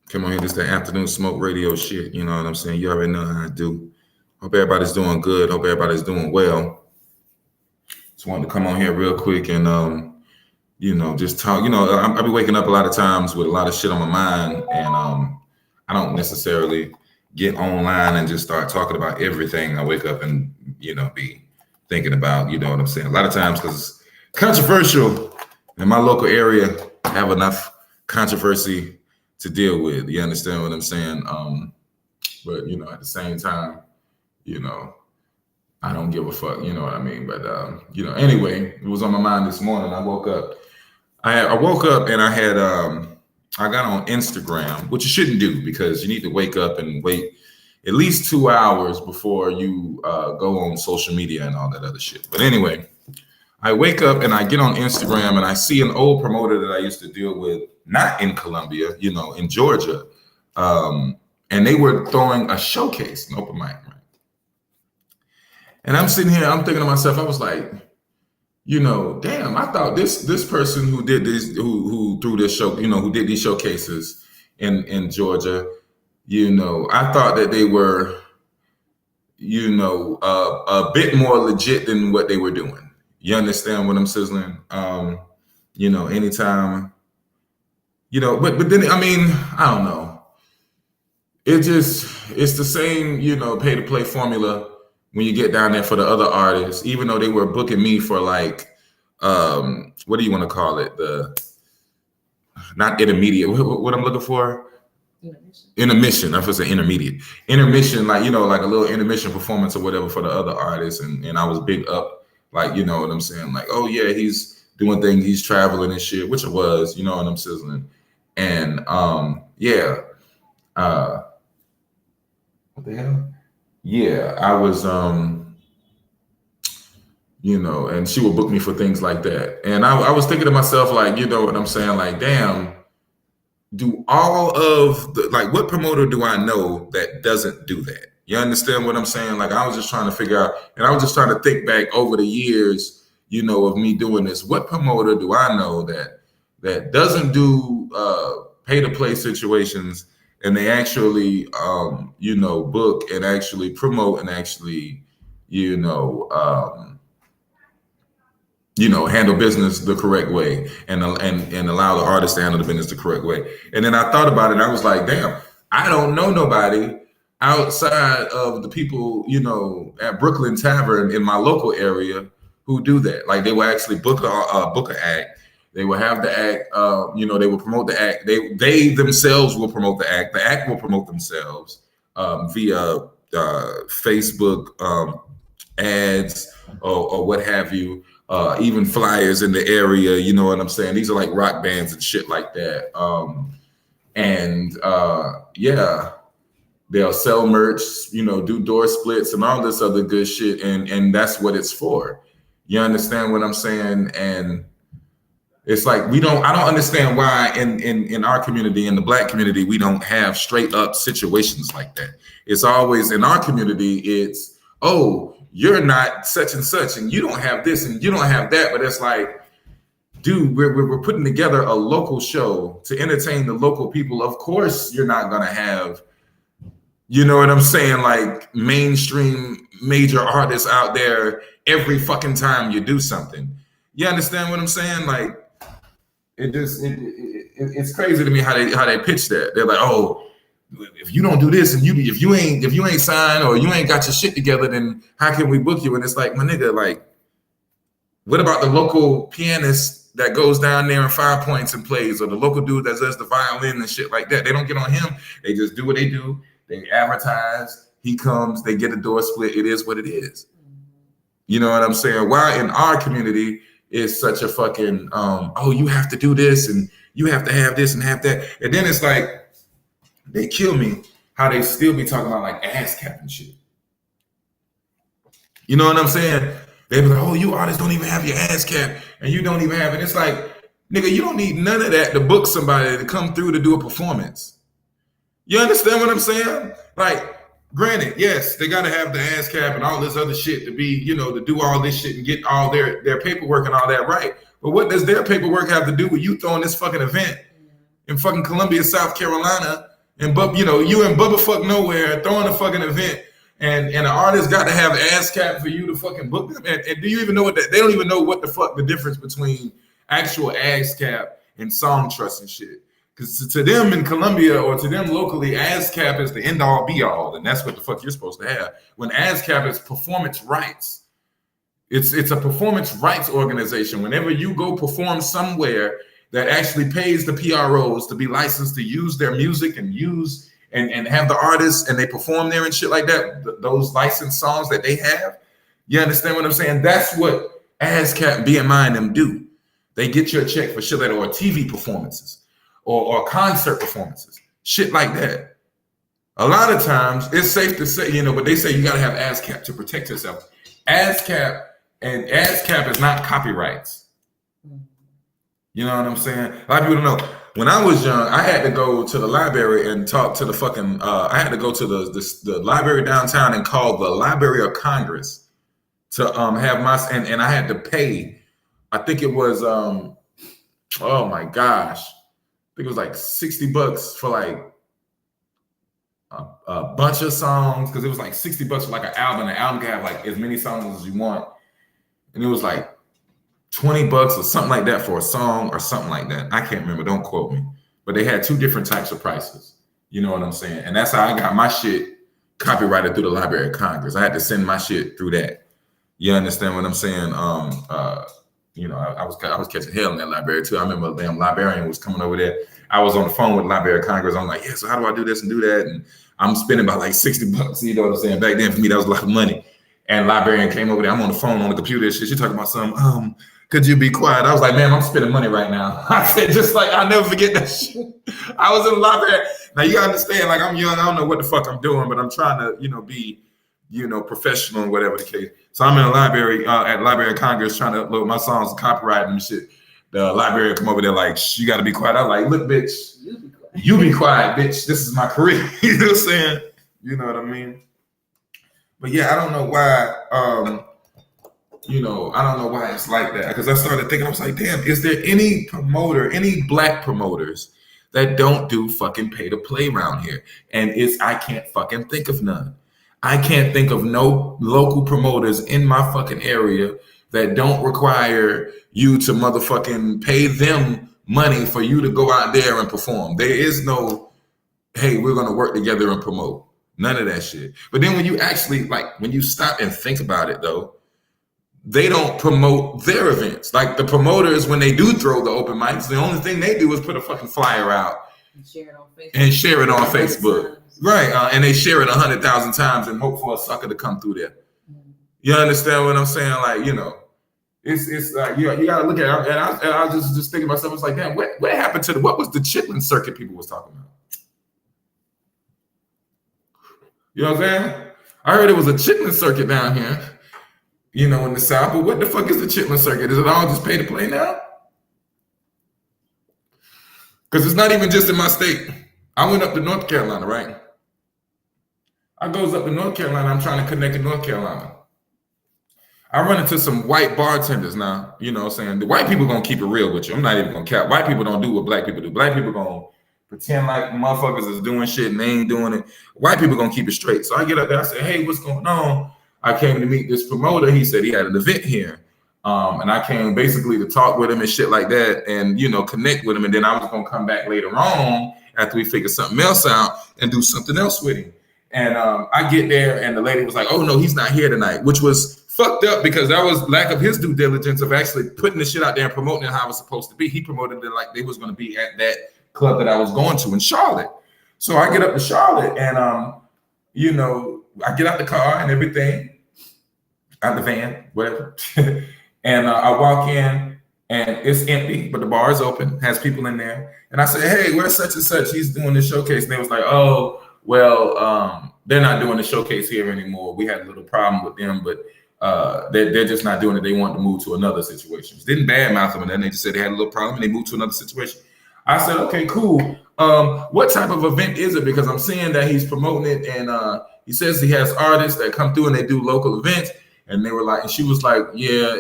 Come on here, this the afternoon smoke radio shit. You know what I'm saying? You already know how I do. Hope everybody's doing good. Hope everybody's doing well. Just wanted to come on here real quick and just talk. I be waking up a lot of times with a lot of shit on my mind, and I don't necessarily get online and just start talking about everything. I wake up and be thinking about. You know what I'm saying? A lot of times because it's controversial in my local area. I have enough controversy to deal with. You understand what I'm saying? But at the same time, I don't give a fuck. You know what I mean? But anyway, it was on my mind this morning. I woke up. I woke up and I got on Instagram, which you shouldn't do because you need to wake up and wait at least 2 hours before you go on social media and all that other shit. But anyway, I wake up and I get on Instagram and I see an old promoter that I used to deal with, not in Columbia, in Georgia. And they were throwing a showcase, an open mic, right? And I'm sitting here, I'm thinking to myself, I was like, damn, I thought this person who did this, who threw this show, who did these showcases in Georgia, I thought that they were, a bit more legit than what they were doing. You understand what I'm sizzling? Anytime, but then, I mean, I don't know. It's the same, pay to play formula when you get down there for the other artists, even though they were booking me for like, what do you want to call it? Not intermediate, what I'm looking for? Intermission. I was say intermediate. Intermission, like a little intermission performance or whatever for the other artists. And I was big up. Like, you know what I'm saying? Like, oh yeah, he's doing things, he's traveling and shit, which it was, you know what I'm sizzling. And what the hell? Yeah, I was and she would book me for things like that. And I was thinking to myself, like, you know what I'm saying? Like, damn, do all of what promoter do I know that doesn't do that? You understand what I'm saying? Like, I was just trying to figure out, and I was just trying to think back over the years, of me doing this. What promoter do I know that doesn't do pay to play situations, and they actually book and actually promote and actually handle business the correct way and allow the artist to handle the business the correct way. And then I thought about it and I was like, damn, I don't know nobody outside of the people, at Brooklyn Tavern in my local area who do that. Like, they will actually book an act. They will have the act, they will promote the act. They themselves will promote the act. The act will promote themselves via Facebook ads or what have you, even flyers in the area. You know what I'm saying? These are like rock bands and shit like that. They'll sell merch, do door splits and all this other good shit. And that's what it's for. You understand what I'm saying? And it's like, I don't understand why in our community, in the Black community, we don't have straight up situations like that. It's always in our community, it's, oh, you're not such and such, and you don't have this and you don't have that. But it's like, dude, we're putting together a local show to entertain the local people. Of course, you're not going to have, you know what I'm saying, like mainstream major artists out there every fucking time you do something. You understand what I'm saying? Like, it's crazy to me how they pitch that. They're like, oh, if you don't do this and if you ain't signed or you ain't got your shit together, then how can we book you? And it's like, my nigga, like, what about the local pianist that goes down there and 5 points and plays, or the local dude that does the violin and shit like that? They don't get on him. They just do what they do. They advertise. He comes. They get a door split. It is what it is. You know what I'm saying? Why in our community is such a fucking oh, you have to do this and you have to have this and have that, and then it's like, they kill me how they still be talking about like ass cap and shit. You know what I'm saying? They be like, oh, you artists don't even have your ass cap and you don't even have it. It's like, nigga, you don't need none of that to book somebody to come through to do a performance. You understand what I'm saying? Like, granted, yes, they got to have the ass cap and all this other shit to be, to do all this shit and get all their paperwork and all that right. But what does their paperwork have to do with you throwing this fucking event in fucking Columbia, South Carolina, And but you in Bubba fuck nowhere throwing a fucking event, and an artist got to have ASCAP for you to fucking book them. And do you even know what that? They don't even know what the fuck the difference between actual ASCAP and song trust and shit. Because to them in Colombia or to them locally, ASCAP is the end all be all, and that's what the fuck you're supposed to have. When ASCAP is performance rights, it's a performance rights organization. Whenever you go perform somewhere that actually pays the PROs to be licensed to use their music and use and have the artists and they perform there and shit like that, those licensed songs that they have, you understand what I'm saying? That's what ASCAP, BMI, and them do. They get you a check for shit like that, or TV performances or concert performances, shit like that. A lot of times it's safe to say, but they say you got to have ASCAP to protect yourself. ASCAP is not copyrights. You know what I'm saying? A lot of people don't know. When I was young, I had to go to the library and talk to the fucking. I had to go to the library downtown and call the Library of Congress to have my and I had to pay. I think it was oh my gosh, I think it was like $60 for like a bunch of songs, because it was like $60 for like an album. The album can have like as many songs as you want, and it was like $20 or something like that for a song or something like that. I can't remember. Don't quote me. But they had two different types of prices. You know what I'm saying? And that's how I got my shit copyrighted through the Library of Congress. I had to send my shit through that. You understand what I'm saying? I was catching hell in that library too. I remember the damn librarian was coming over there. I was on the phone with the Library of Congress. I'm like, yeah, so how do I do this and do that? And I'm spending about like $60. You know what I'm saying? Back then for me, that was a lot of money. And librarian came over there. I'm on the phone on the computer and shit. She talking about some, could you be quiet? I was like, man, I'm spending money right now. I said, just like, I'll never forget that shit. I was in the library. Now, you understand, like, I'm young. I don't know what the fuck I'm doing, but I'm trying to, be, professional and whatever the case. So I'm in the library, at Library of Congress, trying to upload my songs and copyright and shit. The librarian come over there like, you got to be quiet. I was like, look, bitch, you be quiet, bitch. This is my career. You know what I'm saying? You know what I mean? But yeah, I don't know why, I don't know why it's like that. Because I started thinking, I was like, damn, is there any promoter, any black promoters that don't do fucking pay to play around here? And I can't fucking think of none. I can't think of no local promoters in my fucking area that don't require you to motherfucking pay them money for you to go out there and perform. There is no, hey, we're going to work together and promote. None of that shit. But then when you actually, when you stop and think about it, though, they don't promote their events. Like the promoters, when they do throw the open mics, the only thing they do is put a fucking flyer out and share it on Facebook. Right. And they share it 100,000 times and hope for a sucker to come through there. You understand what I'm saying? Like, it's like, you got to look at it. And I was just thinking to myself, it's like, damn, what happened to what was the chitlin circuit people was talking about? You know what I'm saying? I heard it was a chitlin circuit down here, in the South. But what the fuck is the chitlin circuit? Is it all just pay to play now? Because it's not even just in my state. I went up to North Carolina, right? I goes up to North Carolina. I'm trying to connect to North Carolina. I run into some white bartenders now. You know what I'm saying? The white people going to keep it real with you. I'm not even going to cap. White people don't do what black people do. Black people going to pretend like motherfuckers is doing shit and they ain't doing it. White people gonna keep it straight. So I get up there, I say, hey, what's going on? I came to meet this promoter. He said he had an event here. And I came basically to talk with him and shit like that and, connect with him. And then I was gonna come back later on after we figure something else out and do something else with him. And I get there and the lady was like, oh no, he's not here tonight, which was fucked up because that was lack of his due diligence of actually putting the shit out there and promoting it how it was supposed to be. He promoted it like they was gonna be at that club that I was going to in Charlotte. So I get up to Charlotte and, I get out the car and everything, out the van, whatever. And I walk in and it's empty, but the bar is open, has people in there. And I say, hey, where's such and such? He's doing this showcase. And they was like, oh, well, they're not doing the showcase here anymore. We had a little problem with them, but they're just not doing it. They want to move to another situation. Didn't badmouth them and then they just said they had a little problem and they moved to another situation. I said, okay, cool. What type of event is it? Because I'm seeing that he's promoting it and he says he has artists that come through and they do local events. And they were like, and she was like, yeah,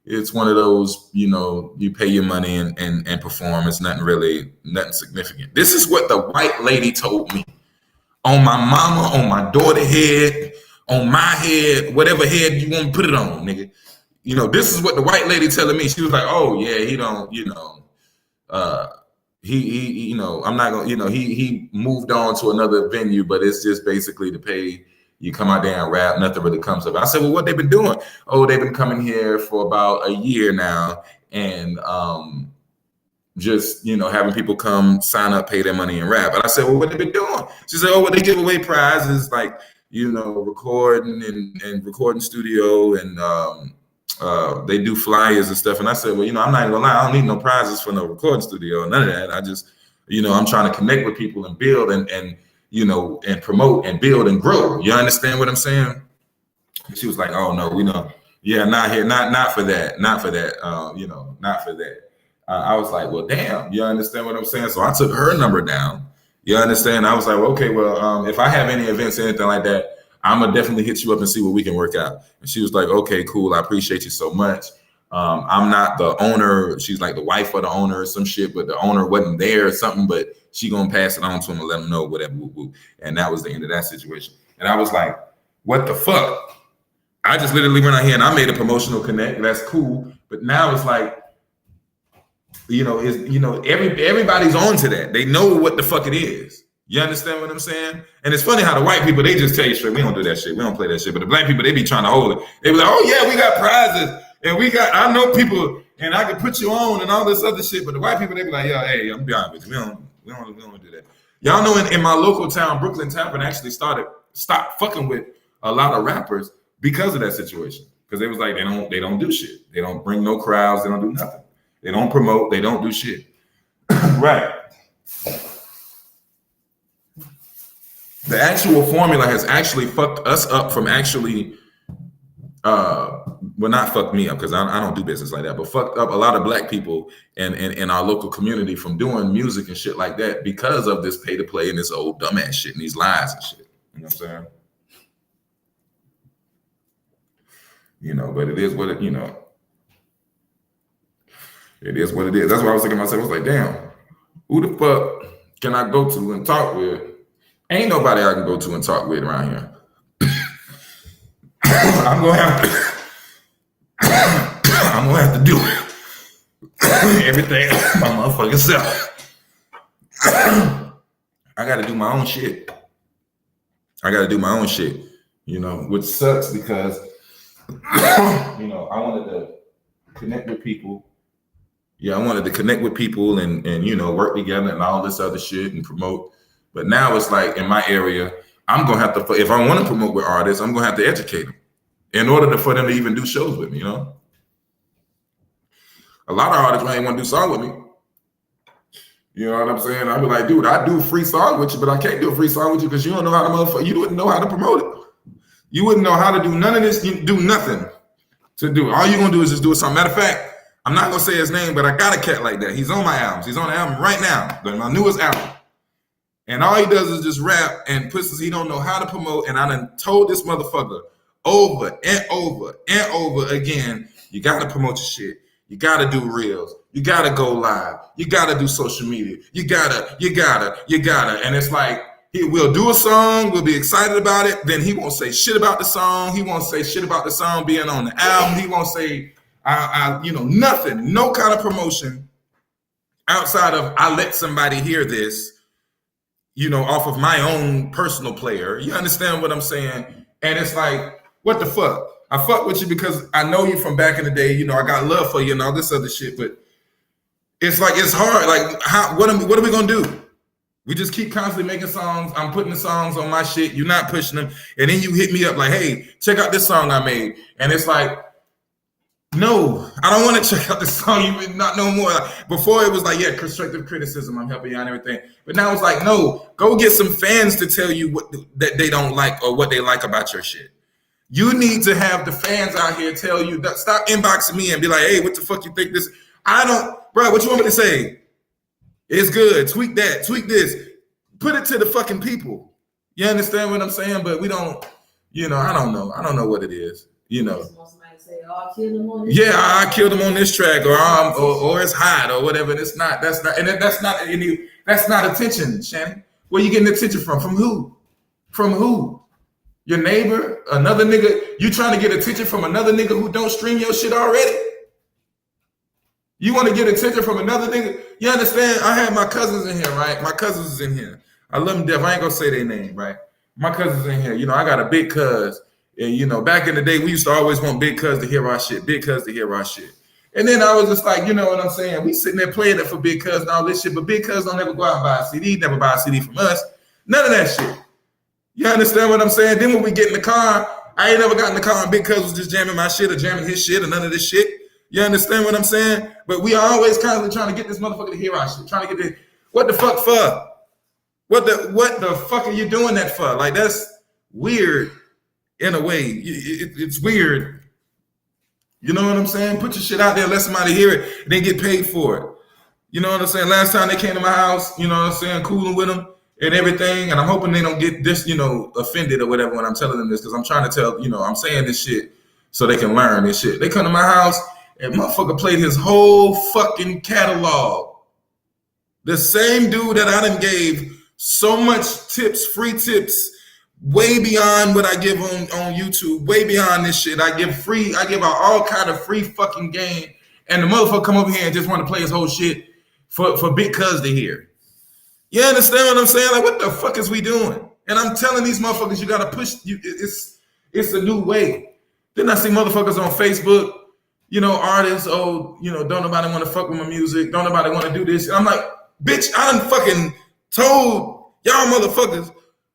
it's one of those, you pay your money and perform. It's nothing significant. This is what the white lady told me. On my mama, on my daughter head, on my head, whatever head you want to put it on, nigga. This is what the white lady telling me. She was like, oh yeah, he don't, he I'm not gonna, he moved on to another venue, but it's just basically to pay. You come out there and rap, nothing really comes of it. I said, well, what they've been doing? Oh, they've been coming here for about a year now, and just having people come sign up, pay their money and rap. And I said, well, what they been doing? She said, oh, well, they give away prizes like recording and recording studio, and they do flyers and stuff. And I said, well, I'm not even gonna lie, I don't need no prizes for no recording studio, none of that. I just, I'm trying to connect with people and build and promote and build and grow. You understand what I'm saying? She was like, oh no, yeah, not here, not for that, not for that, not for that. I was like, well, damn, you understand what I'm saying? So I took her number down. You understand? I was like, well, okay, well, if I have any events or anything like that, I'm gonna definitely hit you up and see what we can work out. And she was like, okay, cool. I appreciate you so much. I'm not the owner. She's like the wife of the owner or some shit, but the owner wasn't there or something, but she gonna pass it on to him and let him know whatever. And that was the end of that situation. And I was like, what the fuck? I just literally went out here and I made a promotional connect. That's cool. But now it's like, everybody's on to that. They know what the fuck it is. You understand what I'm saying? And it's funny how the white people, they just tell you straight, we don't do that shit. We don't play that shit. But the black people, they be trying to hold it. They be like, oh yeah, we got prizes. And I know people and I can put you on and all this other shit. But the white people, they be like, yo, hey, I'm be honest with you. We don't do that. Y'all know in my local town, Brooklyn Tavern actually stopped fucking with a lot of rappers because of that situation. Because they was like, they don't do shit. They don't bring no crowds. They don't do nothing. They don't promote. They don't do shit. Right. The actual formula has actually fucked us up from actually, not fucked me up because I don't do business like that, but fucked up a lot of black people in our local community from doing music and shit like that because of this pay to play and this old dumbass shit and these lies and shit. You know what I'm saying? But it is what it, it is what it is. That's what I was thinking to myself. I was like, damn, who the fuck can I go to and talk with? Ain't nobody I can go to and talk with around here. I'm gonna have to do everything my motherfucking self. I gotta do my own shit. Which sucks because I wanted to connect with people. Yeah, I wanted to connect with people and work together and all this other shit and promote. But now it's like in my area, I'm gonna have to, if I want to promote with artists, I'm gonna have to educate them in order for them to even do shows with me. A lot of artists ain't want to do song with me. You know what I'm saying? I'd be like, dude, I do a free song with you, but I can't do a free song with you because you don't know how to you wouldn't know how to promote it. You wouldn't know how to do none of this. You do nothing to do. All you're gonna do is just do something. Matter of fact, I'm not gonna say his name, but I got a cat like that. He's on my albums. He's on the album right now, my newest album. And all he does is just rap and he don't know how to promote. And I done told this motherfucker over and over and over again, you got to promote your shit. You got to do reels. You got to go live. You got to do social media. You got to. And it's like, we'll do a song. We'll be excited about it. Then he won't say shit about the song. He won't say shit about the song being on the album. He won't say, nothing. No kind of promotion outside of I let somebody hear this. Off of my own personal player. You understand what I'm saying? And it's like, what the fuck? I fuck with you because I know you from back in the day. I got love for you and all this other shit. But it's like, it's hard. Like, what are we going to do? We just keep constantly making songs. I'm putting the songs on my shit. You're not pushing them. And then you hit me up like, hey, check out this song I made. And it's like, no, I don't want to check out this song. You not no more. Before it was like, yeah, constructive criticism. I'm helping you out and everything. But now it's like, no, go get some fans to tell you that they don't like or what they like about your shit. You need to have the fans out here tell you that. Stop inboxing me and be like, hey, what the fuck you think this? Bro, what you want me to say? It's good. Tweak that. Tweak this. Put it to the fucking people. You understand what I'm saying? But we don't, I don't know. I don't know what it is. say, "Oh, I killed him on this." Yeah, I killed him on this track, or it's hot, or whatever. And that's not attention, Shannon. Where you getting attention from? From who? From who? Your neighbor? Another nigga? You trying to get attention from another nigga who don't stream your shit already? You want to get attention from another nigga? You understand? I had my cousins in here, right? My cousins is in here. I love them deaf. I ain't gonna say their name, right? My cousins in here. You know, I got a big cuz. And, you know, back in the day, we used to always want big cuz to hear our shit. Big cuz to hear our shit. And then I was just like, you know what I'm saying? We sitting there playing it for big cuz and all this shit. But big cuz don't ever go out and buy a CD. Never buy a CD from us. None of that shit. You understand what I'm saying? Then when we get in the car, I ain't never got in the car and big cuz was just jamming my shit or jamming his shit or none of this shit. You understand what I'm saying? But we are always constantly trying to get this motherfucker to hear our shit. Trying to get this. What the fuck for? What the fuck are you doing that for? Like, that's weird in a way. It's weird. You know what I'm saying? Put your shit out there, let somebody hear it, and then get paid for it. You know what I'm saying? Last time they came to my house, you know what I'm saying, cooling with them and everything, and I'm hoping they don't get this, you know, offended or whatever when I'm telling them this, because I'm trying to tell, you know, I'm saying this shit so they can learn this shit. They come to my house, and motherfucker played his whole fucking catalog. The same dude that I done gave so much tips, free tips, way beyond what I give on YouTube, way beyond this shit. I give out all kind of free fucking game, and the motherfucker come over here and just want to play his whole shit for big cuz to hear. You understand what I'm saying? Like, what the fuck is we doing? And I'm telling these motherfuckers, you gotta push. It's a new way. Then I see motherfuckers on Facebook, you know, artists, oh, you know, don't nobody want to fuck with my music, don't nobody want to do this. And I'm like, bitch, I done fucking told y'all motherfuckers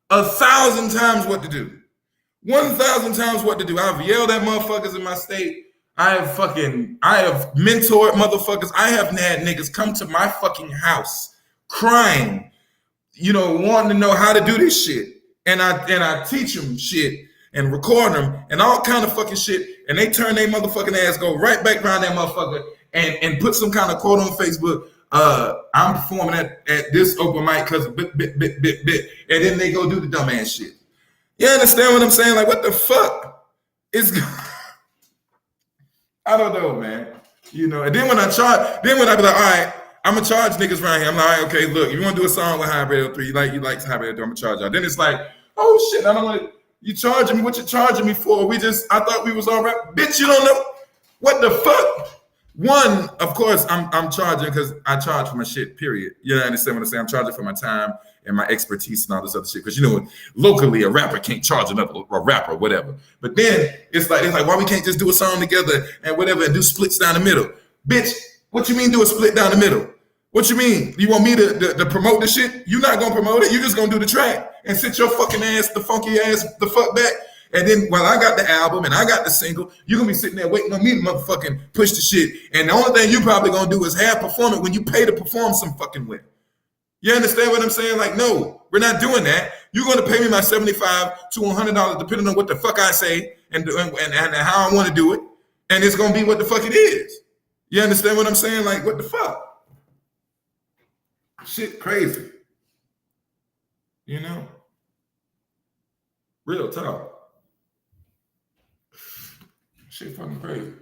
1,000 times what to do. 1,000 times what to do. I've yelled at motherfuckers in my state. I have mentored motherfuckers. I have had niggas come to my fucking house crying, you know, wanting to know how to do this shit. And I teach them shit and record them and all kind of fucking shit. And they turn their motherfucking ass, go right back around that motherfucker and put some kind of quote on Facebook. I'm performing at this open mic because of bit. And then they go do the dumbass shit. You understand what I'm saying? Like, what the fuck? I don't know, man. You know, and then when I be like, all right, I'm gonna charge niggas around here. I'm like, all right, okay, look, if you want to do a song with Hybrid 03, you like Hybrid 03, I'm gonna charge y'all. Then it's like, oh shit, I don't want to. You charging me? What you charging me for? I thought we was all right. Bitch, you don't know what the fuck. One, of course, I'm charging because I charge for my shit, period. You understand what I'm saying? I'm charging for my time and my expertise and all this other shit. Because, you know, locally, a rapper can't charge a rapper, whatever. But then it's like, why we can't just do a song together and whatever and do splits down the middle? Bitch, what you mean do a split down the middle? What you mean? You want me to promote the shit? You're not going to promote it. You're just going to do the track and sit your fucking ass, the funky ass, the fuck back. And then while I got the album and I got the single, you're going to be sitting there waiting on me to motherfucking push the shit. And the only thing you probably going to do is have perform it when you pay to perform some fucking way. You understand what I'm saying? Like, no, we're not doing that. You're going to pay me my $75 to $100 depending on what the fuck I say and how I want to do it. And it's going to be what the fuck it is. You understand what I'm saying? Like, what the fuck? Shit crazy. You know? Real talk. Shit fucking crazy.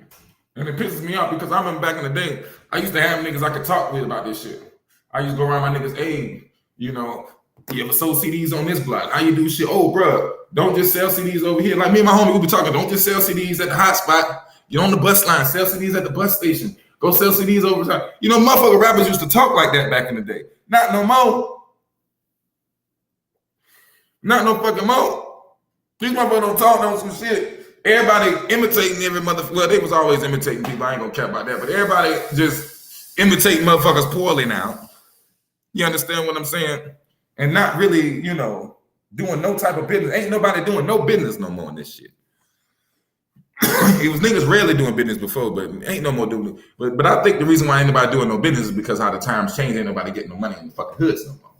And it pisses me off because I remember back in the day, I used to have niggas I could talk with about this shit. I used to go around my niggas, hey, you know, you ever sold CDs on this block? How you do shit? Oh, bro, don't just sell CDs over here. Like me and my homie, we be talking, don't just sell CDs at the hot spot. Get on the bus line, sell CDs at the bus station. Go sell CDs over time. You know, motherfucker rappers used to talk like that back in the day. Not no more. Not no fucking more. These motherfuckers don't talk on some shit. Everybody imitating every motherfucker. Well, they was always imitating people. I ain't gonna care about that. But everybody just imitating motherfuckers poorly now. You understand what I'm saying? And not really, you know, doing no type of business. Ain't nobody doing no business no more in this shit. It was niggas rarely doing business before, but ain't no more doing it. But I think the reason why ain't nobody doing no business is because how the times change, ain't nobody getting no money in the fucking hoods no more.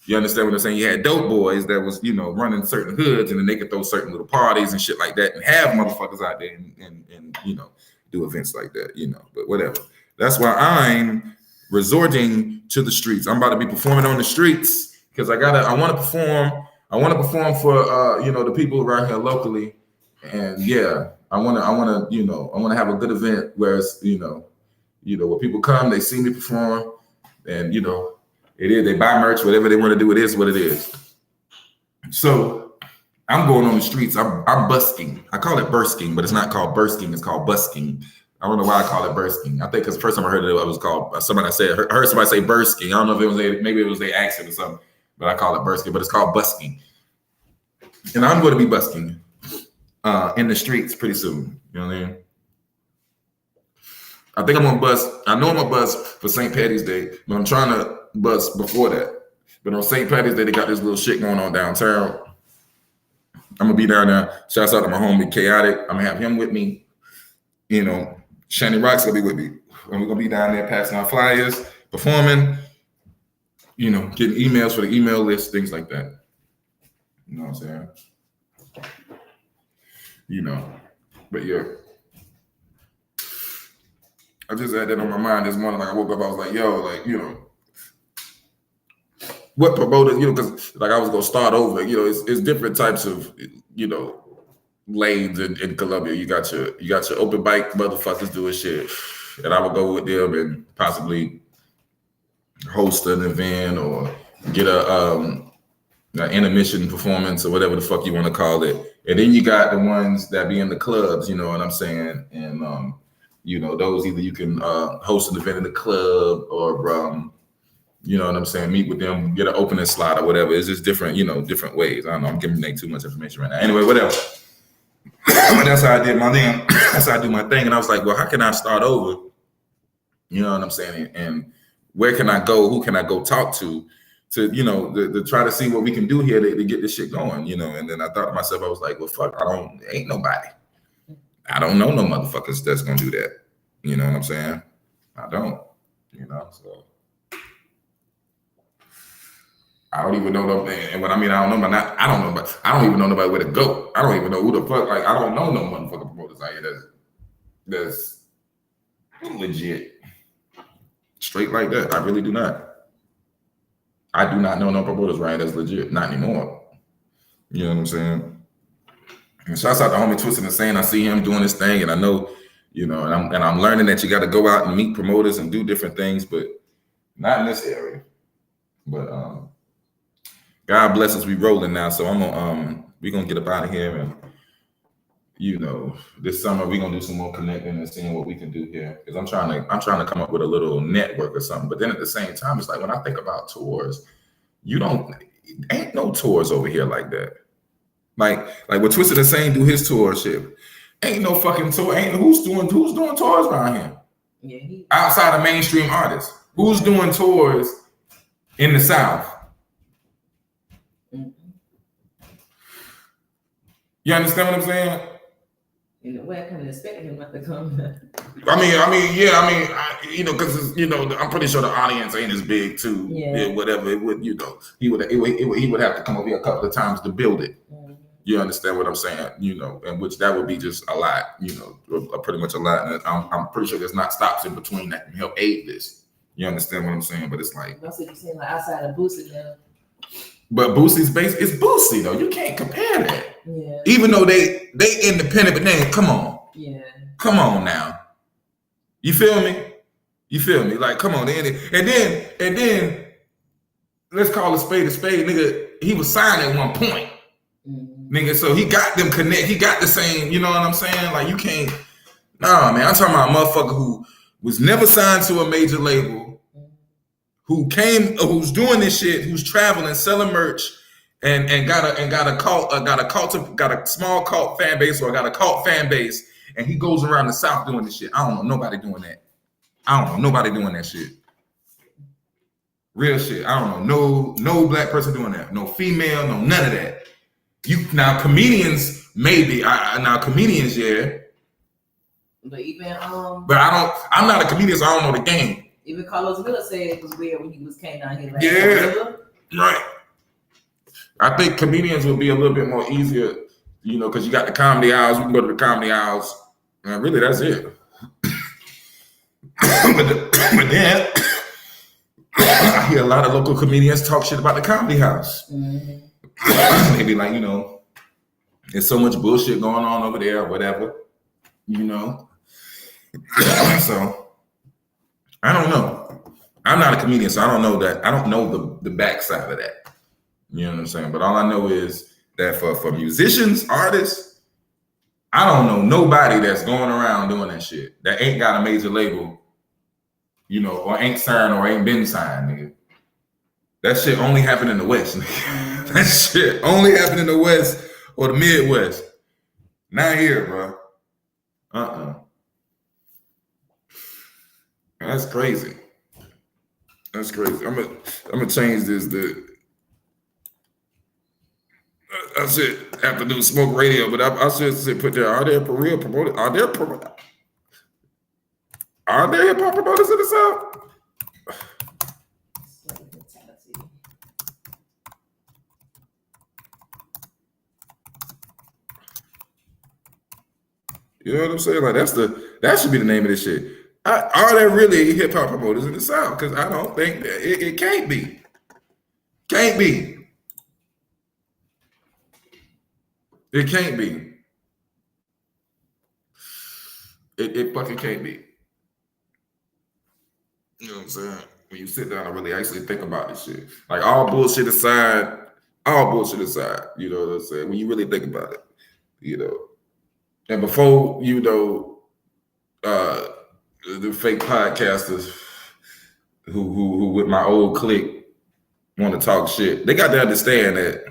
You understand what I'm saying? You had dope boys that was, you know, running certain hoods and then they could throw certain little parties and shit like that and have motherfuckers out there and you know, do events like that, you know, but whatever. That's why I'm resorting to the streets. I'm about to be performing on the streets because I want to perform for, you know, the people around here locally. And yeah, I want to, I want to have a good event where it's, where people come, they see me perform, and it is they buy merch, whatever they want to do. It is what it is. So I'm going on the streets. I'm busking. I call it bursking, but it's not called bursking. It's called busking. I don't know why I call it bursking. I think because the first time I heard it, it was called somebody heard somebody say bursking. I don't know if it was maybe it was their accent or something, but I call it bursking. But it's called busking, and I'm going to be busking in the streets pretty soon. You know what I mean? I think I'm gonna bust. I know I'm gonna bust for St. Patty's Day, but I'm trying to bust before that. But on St. Patty's Day, they got this little shit going on downtown. I'm gonna be down there. Shouts out to my homie Chaotic. I'm gonna have him with me. Shani Rock's gonna be with me. And we're gonna be down there passing out flyers, performing, getting emails for the email list, things like that. You know what I'm saying? But yeah. I just had that on my mind this morning. Like I woke up, I was like, yo, what promoters, because like I was gonna start over, it's different types of, lanes in Columbia. You got your open bike motherfuckers doing shit, and I would go with them and possibly host an event or get an intermission performance or whatever the fuck you want to call it. And then you got the ones that be in the clubs, you know what I'm saying? And those either you can host an event in the club or you know what I'm saying, meet with them, get an opening slot or whatever. It's just different, different ways. I don't know, I'm giving too much information right now. Anyway, whatever. But that's how I did my thing. That's how I do my thing. And I was like, well, how can I start over? You know what I'm saying? And where can I go? Who can I go talk to try to see what we can do here to get this shit going, And then I thought to myself, I was like, well, fuck, ain't nobody. I don't know no motherfuckers that's going to do that. You know what I'm saying? I don't, so. I don't even know them, and what I mean, I don't know, but I don't even know nobody where to go. I don't even know who the fuck. Like, I don't know no motherfucking promoters out here that's legit, straight like that. I really do not. I do not know no promoters right that's legit, not anymore. You know what I'm saying? And shouts out to homie Twisted and saying I see him doing his thing, and I know, and I'm learning that you got to go out and meet promoters and do different things, but not in this area. But God bless us, we rolling now. So we're gonna get up out of here, and this summer we're gonna do some more connecting and seeing what we can do here. Because I'm trying to come up with a little network or something. But then at the same time, it's like when I think about tours, ain't no tours over here like that. Like what Twisted is saying, do his tour shit. Ain't no fucking tour. Ain't who's doing tours around here? Yeah, outside of mainstream artists. Who's doing tours in the South? You understand what I'm saying? In a way, I kind of expected him not to come. Because I'm pretty sure the audience ain't as big too. Yeah, whatever it would, he would have to come over here a couple of times to build it. Mm-hmm. You understand what I'm saying? And which that would be just a lot. Pretty much a lot. And I'm pretty sure there's not stops in between that can help aid this. You understand what I'm saying? But it's like that's what you're saying, like outside of Boosie now. But Boosie's base is Boosie though. You can't compare that. Yeah. Even though they independent, but then come on. Yeah. Come on now. You feel me? Like, come on. And then let's call a spade, nigga. He was signed at one point. Mm-hmm. Nigga, so he got them connect. He got the same, you know what I'm saying? Like you can't. Nah, man. I'm talking about a motherfucker who was never signed to a major label. Who's doing this shit, who's traveling, selling merch, and got a small cult fan base, or got a cult fan base, and he goes around the South doing this shit. I don't know nobody doing that. I don't know nobody doing that shit. Real shit. I don't know no black person doing that. No female, no none of that. Now comedians maybe. Comedians, yeah. But even But I'm not a comedian, so I don't know the game. Even Carlos Miller said it was weird when he came down here. Yeah, right. I think comedians will be a little bit more easier, because you got the comedy hours. We can go to the comedy hours, and really that's it. but then I hear a lot of local comedians talk shit about the comedy house. Mm-hmm. Maybe like, there's so much bullshit going on over there or whatever. you know. So I don't know. I'm not a comedian, so I don't know that. I don't know the backside of that. You know what I'm saying? But all I know is that for musicians, artists, I don't know nobody that's going around doing that shit that ain't got a major label, you know, or ain't signed or ain't been signed, nigga. That shit only happened in the West, nigga. That shit only happened in the West or the Midwest. Not here, bro. That's crazy. That's crazy. I'm gonna change this. I should have to do smoke radio, but I should put there. Are there real promoters? Are there hip hop promoters in the South? You know what I'm saying? Like that should be the name of this shit. Are there really hip hop promoters in the South? Because I don't think it can't be. Can't be. It can't be. It fucking can't be. You know what I'm saying? When you sit down and really actually think about this shit. Like all bullshit aside, you know what I'm saying? When you really think about it, you know. And before, you know, the fake podcasters who with my old clique want to talk shit, they got to understand that,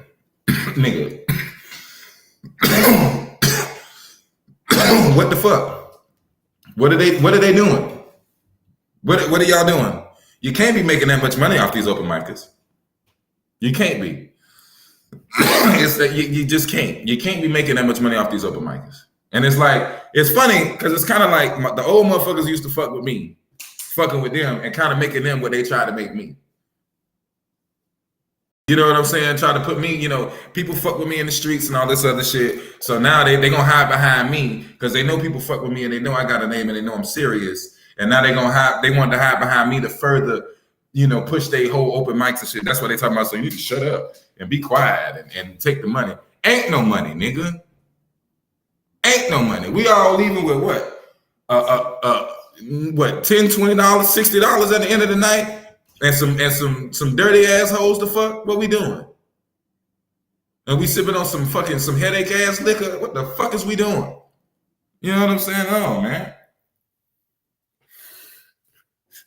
nigga, what the fuck? What are they doing? What are y'all doing? You can't be making that much money off these open micers. You can't be. It's that you just can't. You can't be making that much money off these open micers. And it's like, it's funny because it's kind of like the old motherfuckers used to fuck with me, fucking with them and kind of making them what they tried to make me. You know what I'm saying? Try to put me, you know, people fuck with me in the streets and all this other shit. So now they gonna hide behind me because they know people fuck with me and they know I got a name and they know I'm serious. And now they want to hide behind me to further, you know, push their whole open mics and shit. That's what they talking about. So you need to shut up and be quiet and take the money. Ain't no money, nigga. Ain't no money. We all leaving with what? $10, $20, $60 at the end of the night? And some dirty assholes to fuck? What we doing? And we sipping on some headache ass liquor? What the fuck is we doing? You know what I'm saying? Oh, man.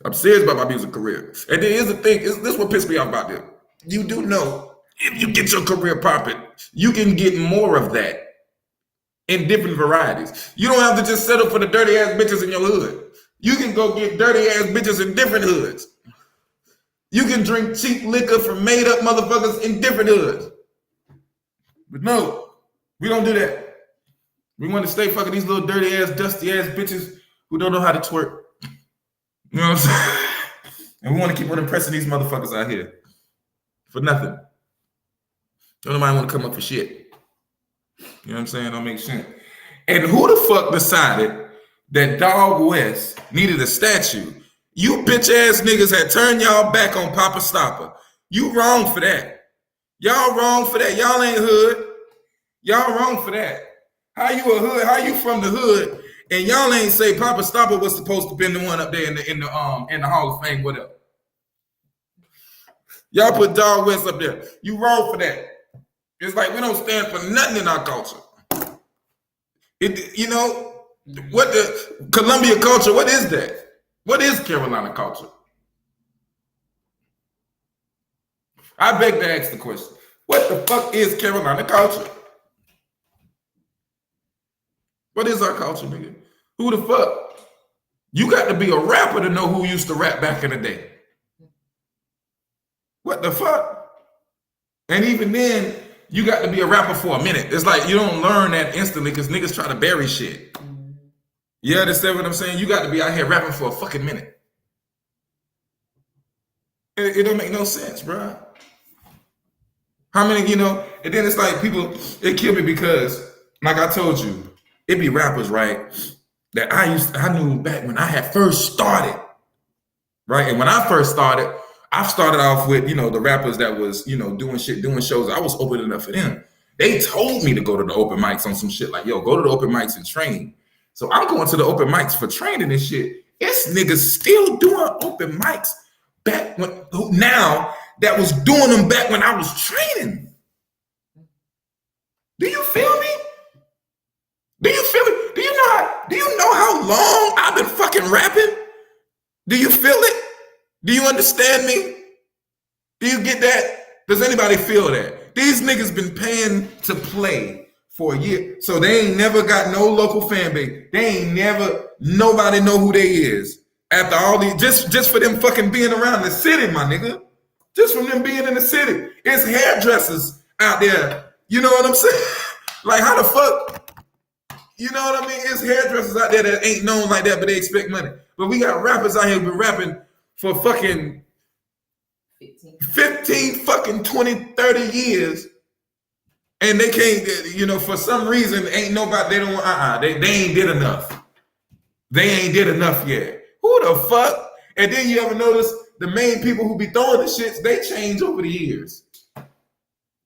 I'm serious about my music career. And there is a thing, this is what pissed me off about this. You do know, if you get your career popping, you can get more of that in different varieties. You don't have to just settle for the dirty ass bitches in your hood. You can go get dirty ass bitches in different hoods. You can drink cheap liquor from made up motherfuckers in different hoods. But no, we don't do that. We want to stay fucking these little dirty ass, dusty ass bitches who don't know how to twerk. You know what I'm saying? And we want to keep on impressing these motherfuckers out here for nothing. Don't nobody want to come up for shit. You know what I'm saying? Don't make sense. And who the fuck decided that Dog West needed a statue? You bitch ass niggas had turned y'all back on Papa Stopper. You wrong for that. Y'all wrong for that. Y'all ain't hood. Y'all wrong for that. How you a hood? How you from the hood? And y'all ain't say Papa Stopper was supposed to be the one up there in the Hall of Fame, whatever. Y'all put Dog West up there. You wrong for that. It's like we don't stand for nothing in our culture. You know, what the Columbia culture, what is that? What is Carolina culture? I beg to ask the question. What the fuck is Carolina culture? What is our culture, nigga? Who the fuck? You got to be a rapper to know who used to rap back in the day. What the fuck? And even then, you got to be a rapper for a minute. It's like you don't learn that instantly because niggas try to bury shit. You understand what I'm saying? You got to be out here rapping for a fucking minute. It don't make no sense, bro. How many, you know? And then it's like people, it killed me because, like I told you, it be rappers, right? That I knew back when I had first started, right? And when I first started, I started off with, you know, the rappers that was, you know, doing shows. I was opening up for them. They told me to go to the open mics on some shit like, yo, go to the open mics and train. So I'm going to the open mics for training and shit. It's niggas still doing open mics back when now that was doing them back when I was training. Do you feel me? Do you feel it? Do you know how long I've been fucking rapping? Do you feel it? Do you understand me? Do you get that? Does anybody feel that? These niggas been paying to play for a year. So they ain't never got no local fan base. They ain't never, nobody know who they is. After all these, just for them fucking being around the city, my nigga. Just from them being in the city. It's hairdressers out there. You know what I'm saying? Like how the fuck? You know what I mean? It's hairdressers out there that ain't known like that, but they expect money. But we got rappers out here who been rapping for fucking 15 fucking 20, 30 years. And they can't, you know, for some reason, ain't nobody, they don't, they ain't did enough. They ain't did enough yet. Who the fuck? And then you ever notice the main people who be throwing the shits, they change over the years.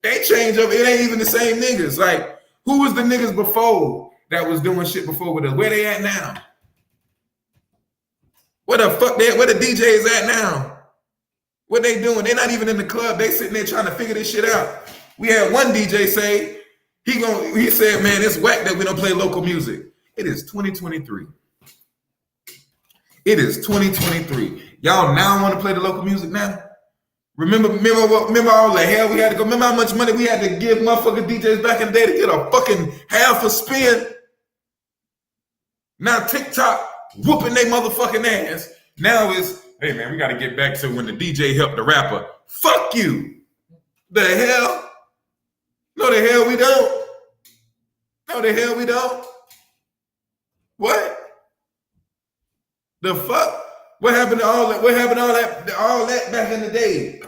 They change over, it ain't even the same niggas. Like, who was the niggas before that was doing shit before with us? Where they at now? Where the fuck where the DJs at now? What they doing? They're not even in the club. They sitting there trying to figure this shit out. We had one DJ say, he said, man, it's whack that we don't play local music. It is 2023. It is 2023. Y'all now want to play the local music now? Remember all the hell we had to go? Remember how much money we had to give motherfucking DJs back in the day to get a fucking half a spin? Now TikTok whooping they motherfucking ass. Now it's, hey man, we got to get back to when the DJ helped the rapper. Fuck you. The hell? No, the hell we don't. No, the hell we don't. What? The fuck? What happened to all that? What happened to all that back in the day?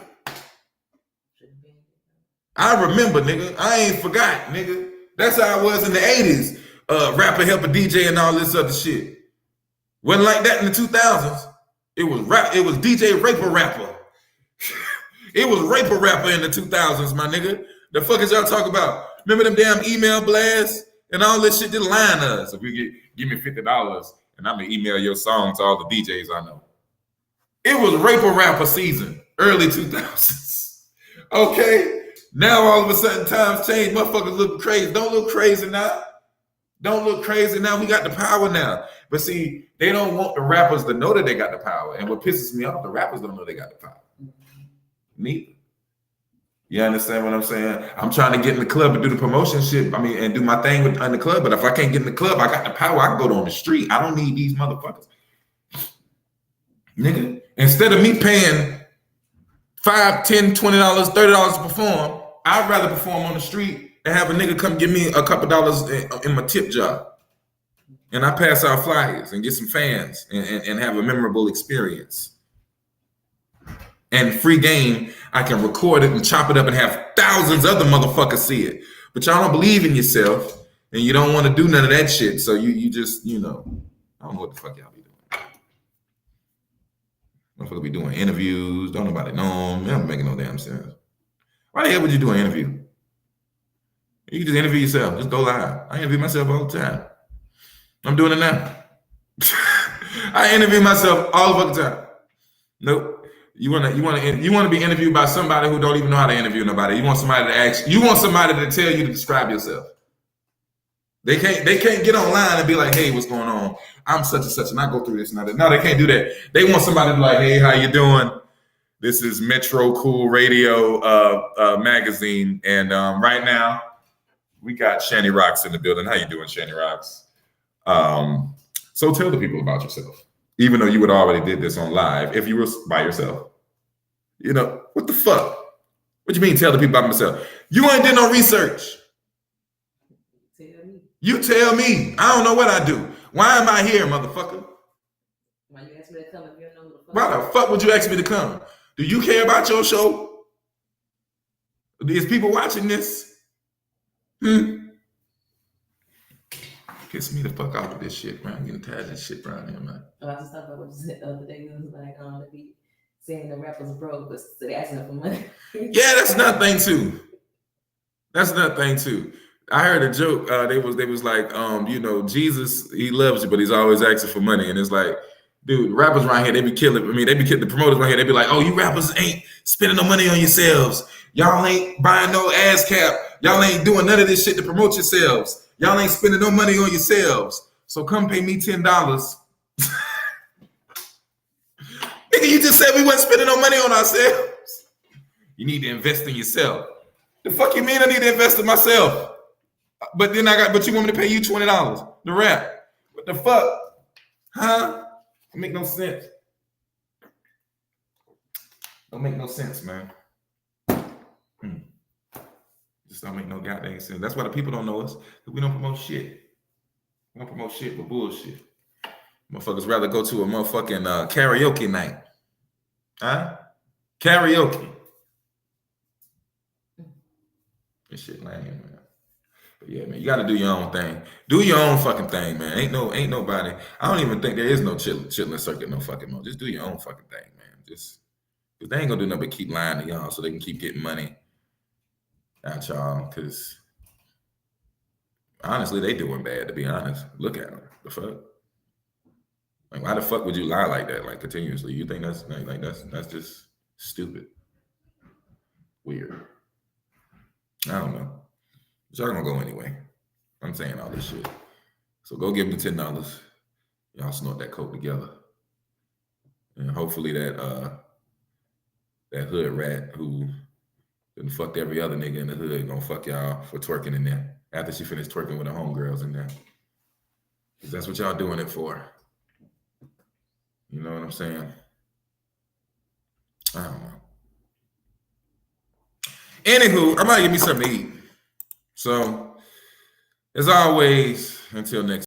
I remember, nigga. I ain't forgot, nigga. That's how it was in the 80s. Rapper help a DJ and all this other shit. Wasn't like that in the 2000s. It was DJ Raper Rapper. It was Raper Rapper in the 2000s, my nigga. The fuck is y'all talking about? Remember them damn email blasts and all this shit that line us? If we give me $50 and I'm gonna email your song to all the DJs I know. It was Raper Rapper season, early 2000s. Okay? Now all of a sudden times change. Motherfuckers look crazy. Don't look crazy now. Don't look crazy now. We got the power now. But see, they don't want the rappers to know that they got the power. And what pisses me off, the rappers don't know they got the power. Neither. You understand what I'm saying? I'm trying to get in the club and do the promotion shit. I mean, and do my thing in the club. But if I can't get in the club, I got the power. I can go on the street. I don't need these motherfuckers. Nigga, instead of me paying $5, $10, $20, $30 to perform, I'd rather perform on the street and have a nigga come give me a couple dollars in my tip jar. And I pass out flyers and get some fans and have a memorable experience. And free game, I can record it and chop it up and have thousands of other motherfuckers see it. But y'all don't believe in yourself and you don't want to do none of that shit. So you just, you know, I don't know what the fuck y'all be doing. Motherfuckers be doing interviews. Don't nobody know them. They don't making no damn sense. Why the hell would you do an interview? You can just interview yourself. Just go live. I interview myself all the time. I'm doing it now. I interview myself all the fucking time. Nope. You want to be interviewed by somebody who don't even know how to interview nobody. You want somebody to ask. You want somebody to tell you to describe yourself. They can't get online and be like, hey, what's going on? I'm such and such, and I go through this and that. No, they can't do that. They want somebody to be like, hey, how you doing? This is Metro Cool Radio magazine, and right now we got Shani Rocks in the building. How you doing, Shani Rocks? So tell the people about yourself. Even though you would already did this on live, if you were by yourself. You know, what the fuck? What you mean tell the people about myself? You ain't did no research. You tell me. I don't know what I do. Why am I here, motherfucker? Why you ask me to come if you don't know who the fuck? Why the fuck would you ask me to come? Do you care about your show? Is people watching this? Piss me the fuck off with this shit, man. I'm getting tired of this shit around here, man. I was just talking about what you said the other day. It was like, they be saying the rappers broke, but they asking for money. Yeah, that's another thing too. That's another thing too. I heard a joke. They was like, you know, Jesus, he loves you, but he's always asking for money. And it's like, dude, rappers around here, they be killing. I mean, they be killing the promoters around here. They be like, oh, you rappers ain't spending no money on yourselves. Y'all ain't buying no ass cap. Y'all ain't doing none of this shit to promote yourselves. Y'all ain't spending no money on yourselves. So come pay me $10. Nigga, you just said we wasn't spending no money on ourselves. You need to invest in yourself. The fuck you mean I need to invest in myself? But then but you want me to pay you $20 to rap? What the fuck? Huh? Don't make no sense. Don't make no sense, man. Just don't make no goddamn sense. That's why the people don't know us. We don't promote shit. We don't promote shit but bullshit. Motherfuckers rather go to a motherfucking karaoke night. Huh? Karaoke. This shit lame, man. But yeah, man, you got to do your own thing. Do your own fucking thing, man. Ain't nobody. I don't even think there is no chilling circuit no fucking more. Just do your own fucking thing, man. Just because they ain't gonna do nothing but keep lying to y'all so they can keep getting money at y'all. Because honestly, they doing bad. To be honest, look at them. The fuck. Like, why the fuck would you lie like that, like continuously? You think that's like that's just stupid, weird. I don't know. But y'all gonna go anyway. I'm saying all this shit. So go give them the $10. Y'all snort that coke together. And hopefully that hood rat who done fucked every other nigga in the hood gonna fuck y'all for twerking in there after she finished twerking with her homegirls in there. Because that's what y'all doing it for. You know what I'm saying? I don't know. Anywho, I'm about to give me something to eat. So, as always, until next